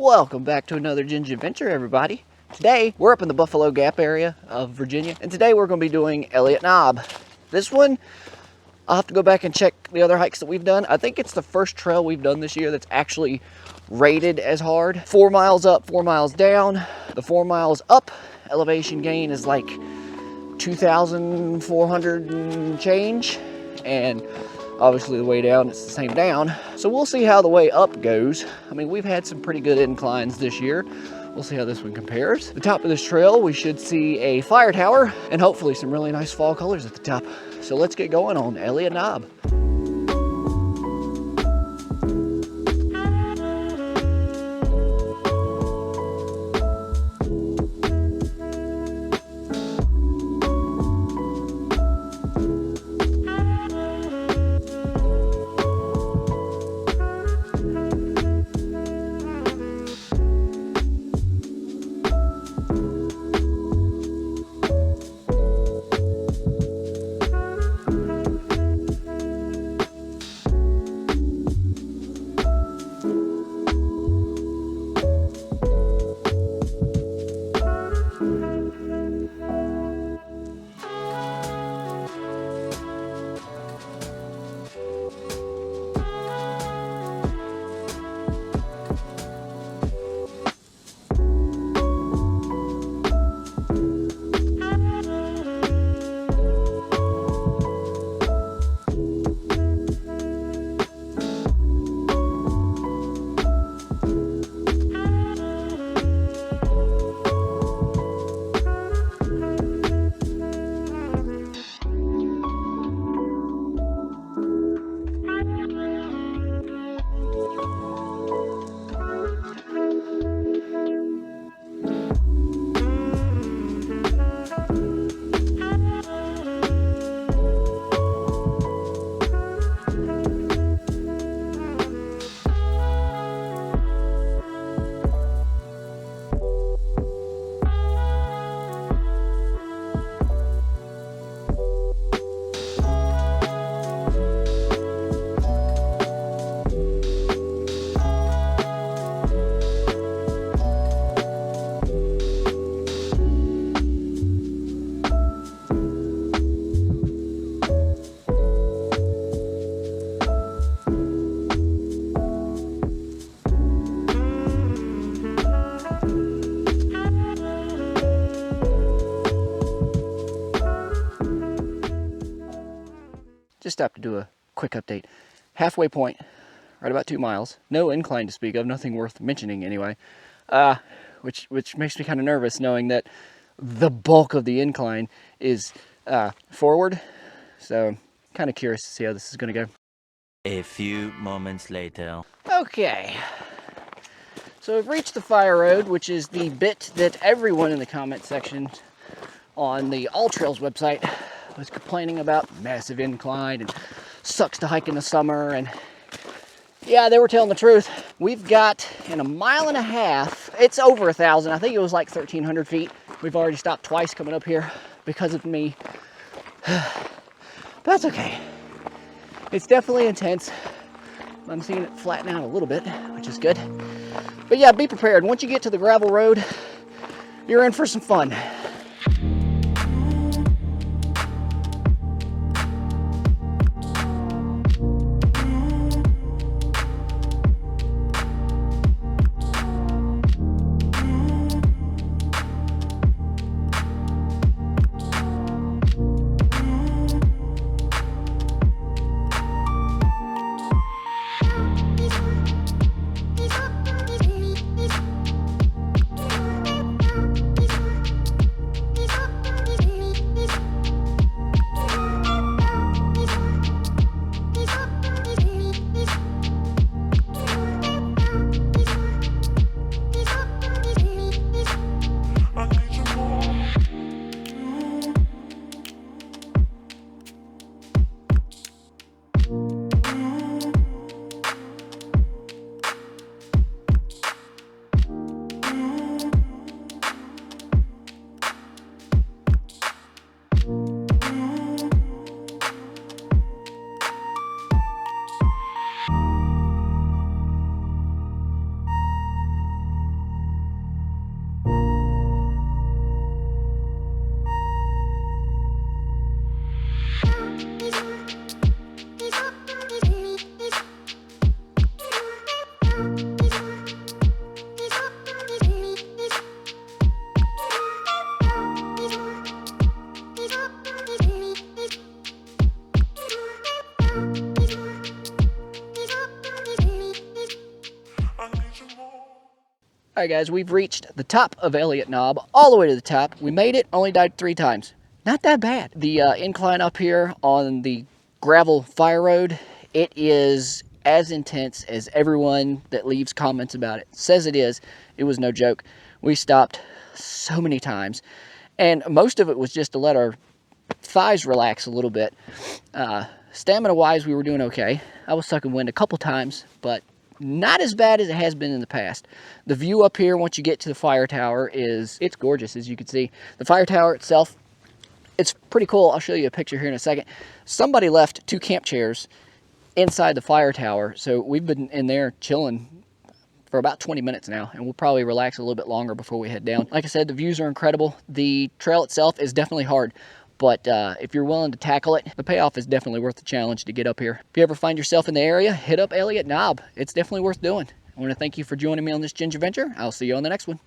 Welcome back to another Ginge Adventure, everybody. Today, we're up in the Buffalo Gap area of Virginia, and today we're going to be doing Elliot Knob. This one, I'll have to go back and check the other hikes that we've done. I think it's the first trail we've done this year that's actually rated as hard. 4 miles up, 4 miles down. The 4 miles up elevation gain is like 2,400 and change, and obviously the way down, it's the same down. So we'll see how the way up goes. I mean, we've had some pretty good inclines this year. We'll see how this one compares. The top of this trail, we should see a fire tower and hopefully some really nice fall colors at the top. So let's get going on Elliot Knob. Just stopped to do a quick update. Halfway point, right about 2 miles. No incline to speak of, nothing worth mentioning anyway. Which makes me kind of nervous knowing that the bulk of the incline is forward. So kind of curious to see how this is going to go. A few moments later. Okay. So we've reached the fire road, which is the bit that everyone in the comment section on the All Trails website was complaining about. Massive incline and sucks to hike in the summer, and yeah, they were telling the truth. We've got in 1.5 miles, it's over 1,000. I think it was like 1,300 feet. We've already stopped twice coming up here because of me. That's okay. It's definitely intense. I'm seeing it flatten out a little bit, which is good. But yeah, be prepared. Once you get to the gravel road, you're in for some fun. right, guys, we've reached the top of Elliot Knob, all the way to the top. We made it, only died 3 times. Not that bad. The incline up here on the gravel fire road, it is as intense as everyone that leaves comments about it says it is. It was no joke. We stopped so many times, and most of it was just to let our thighs relax a little bit. Stamina wise, we were doing okay. I was sucking wind a couple times, but not as bad as it has been in the past. The view up here once you get to the fire tower it's gorgeous, as you can see. The fire tower itself, it's pretty cool. I'll show you a picture here in a second. Somebody left 2 camp chairs inside the fire tower, so we've been in there chilling for about 20 minutes now, and we'll probably relax a little bit longer before we head down. Like I said, the views are incredible. The trail itself is definitely hard, but if you're willing to tackle it, the payoff is definitely worth the challenge to get up here. If you ever find yourself in the area, hit up Elliot Knob. It's definitely worth doing. I want to thank you for joining me on this ginger venture. I'll see you on the next one.